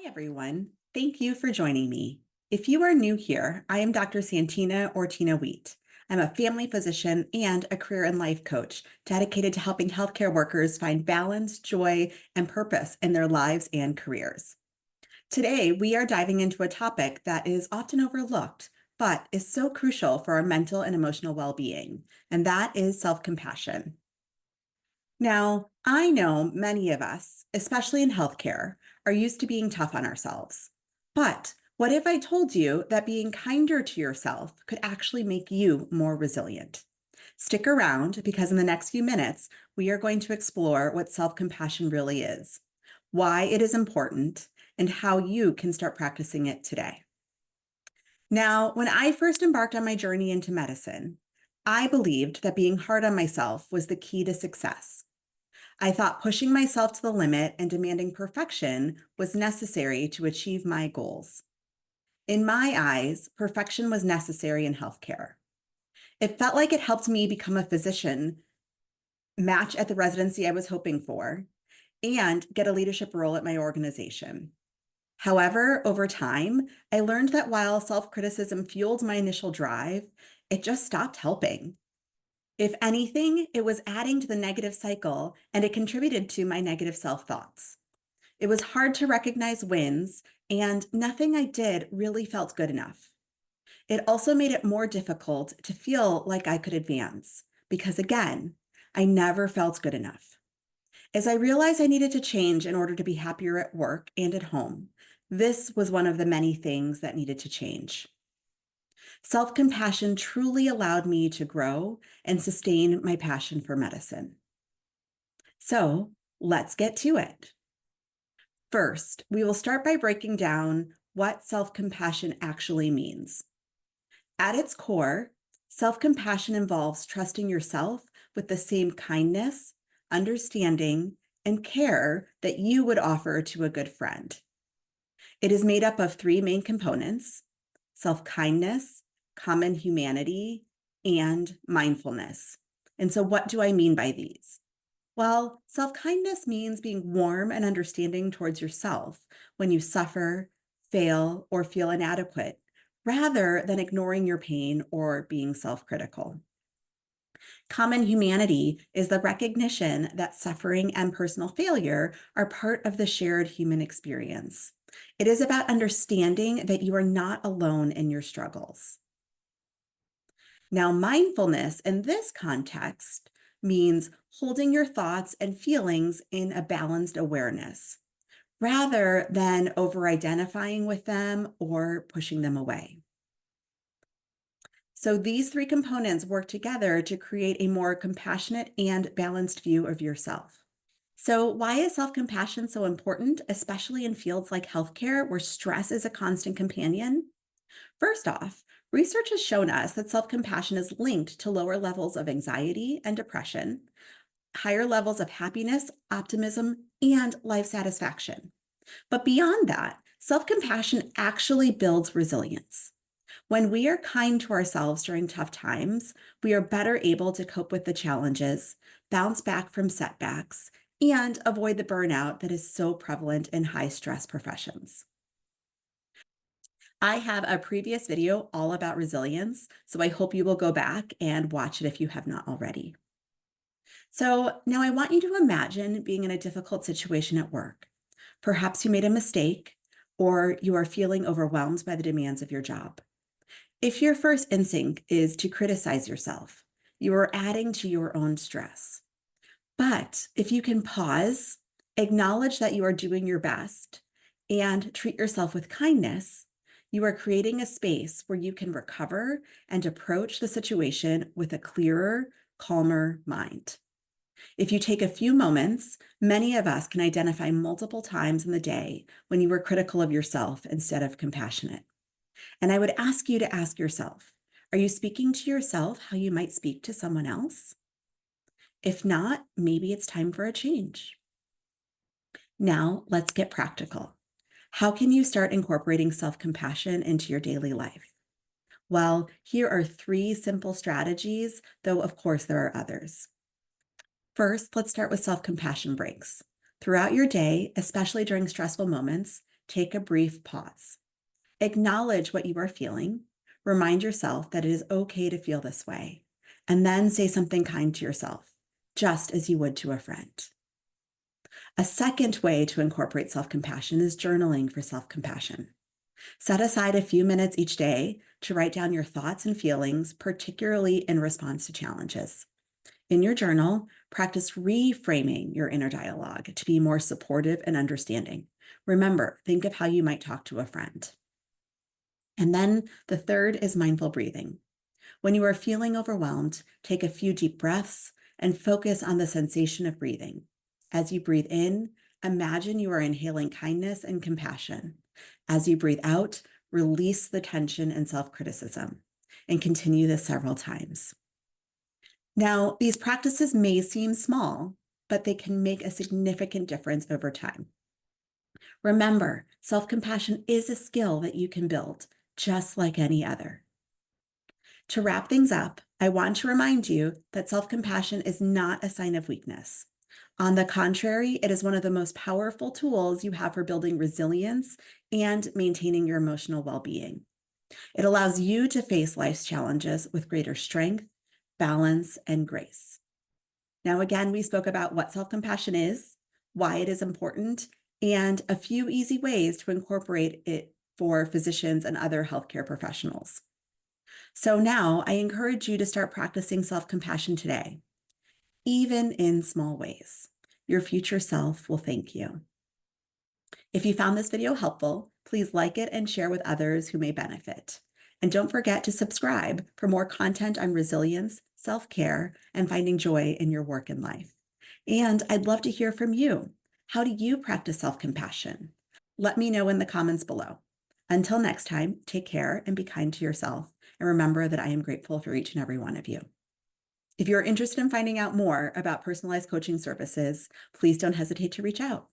Hi, everyone. Thank you for joining me. If you are new here, I am Dr. Santina Wheat. I'm a family physician and a career and life coach dedicated to helping healthcare workers find balance, joy, and purpose in their lives and careers. Today, we are diving into a topic that is often overlooked, but is so crucial for our mental and emotional well-being, and that is self-compassion. Now, I know many of us, especially in healthcare, are used to being tough on ourselves. But what if I told you that being kinder to yourself could actually make you more resilient? Stick around because in the next few minutes, we are going to explore what self-compassion really is, why it is important, and how you can start practicing it today. Now, when I first embarked on my journey into medicine, I believed that being hard on myself was the key to success. I thought pushing myself to the limit and demanding perfection was necessary to achieve my goals. In my eyes, perfection was necessary in healthcare. It felt like it helped me become a physician, match at the residency I was hoping for, and get a leadership role at my organization. However, over time, I learned that while self-criticism fueled my initial drive, it just stopped helping. If anything, it was adding to the negative cycle and it contributed to my negative self-thoughts. It was hard to recognize wins and nothing I did really felt good enough. It also made it more difficult to feel like I could advance because again, I never felt good enough. As I realized I needed to change in order to be happier at work and at home, this was one of the many things that needed to change. Self-compassion truly allowed me to grow and sustain my passion for medicine. So let's get to it. First, we will start by breaking down what self-compassion actually means. At its core, self-compassion involves trusting yourself with the same kindness, understanding, and care that you would offer to a good friend. It is made up of three main components: self-kindness, common humanity, and mindfulness. And so what do I mean by these? Well, self-kindness means being warm and understanding towards yourself when you suffer, fail, or feel inadequate, rather than ignoring your pain or being self-critical. Common humanity is the recognition that suffering and personal failure are part of the shared human experience. It is about understanding that you are not alone in your struggles. Now, mindfulness in this context means holding your thoughts and feelings in a balanced awareness, rather than over-identifying with them or pushing them away. So these three components work together to create a more compassionate and balanced view of yourself. So why is self-compassion so important, especially in fields like healthcare where stress is a constant companion? First off, research has shown us that self-compassion is linked to lower levels of anxiety and depression, higher levels of happiness, optimism, and life satisfaction. But beyond that, self-compassion actually builds resilience. When we are kind to ourselves during tough times, we are better able to cope with the challenges, bounce back from setbacks, and avoid the burnout that is so prevalent in high-stress professions. I have a previous video all about resilience, so I hope you will go back and watch it if you have not already. So now I want you to imagine being in a difficult situation at work. Perhaps you made a mistake, or you are feeling overwhelmed by the demands of your job. If your first instinct is to criticize yourself, you are adding to your own stress. But if you can pause, acknowledge that you are doing your best, and treat yourself with kindness, you are creating a space where you can recover and approach the situation with a clearer, calmer mind. If you take a few moments, many of us can identify multiple times in the day when you were critical of yourself instead of compassionate. And I would ask you to ask yourself, are you speaking to yourself how you might speak to someone else? If not, maybe it's time for a change. Now, let's get practical. How can you start incorporating self-compassion into your daily life? Well, here are three simple strategies, though of course there are others. First, let's start with self-compassion breaks. Throughout your day, especially during stressful moments, take a brief pause. Acknowledge what you are feeling. Remind yourself that it is okay to feel this way, and then say something kind to yourself, just as you would to a friend. A second way to incorporate self-compassion is journaling for self-compassion. Set aside a few minutes each day to write down your thoughts and feelings, particularly in response to challenges. In your journal, practice reframing your inner dialogue to be more supportive and understanding. Remember, think of how you might talk to a friend. And then the third is mindful breathing. When you are feeling overwhelmed, take a few deep breaths and focus on the sensation of breathing. As you breathe in, imagine you are inhaling kindness and compassion. As you breathe out, release the tension and self-criticism, and continue this several times. Now, these practices may seem small, but they can make a significant difference over time. Remember, self-compassion is a skill that you can build, just like any other. To wrap things up, I want to remind you that self-compassion is not a sign of weakness. On the contrary, it is one of the most powerful tools you have for building resilience and maintaining your emotional well-being. It allows you to face life's challenges with greater strength, balance, and grace. Now, again, we spoke about what self-compassion is, why it is important, and a few easy ways to incorporate it for physicians and other healthcare professionals. So now I encourage you to start practicing self-compassion today, even in small ways. Your future self will thank you. If you found this video helpful, please like it and share with others who may benefit. And don't forget to subscribe for more content on resilience, self-care, and finding joy in your work and life. And I'd love to hear from you. How do you practice self-compassion? Let me know in the comments below. Until next time, take care and be kind to yourself. And remember that I am grateful for each and every one of you. If you're interested in finding out more about personalized coaching services, please don't hesitate to reach out.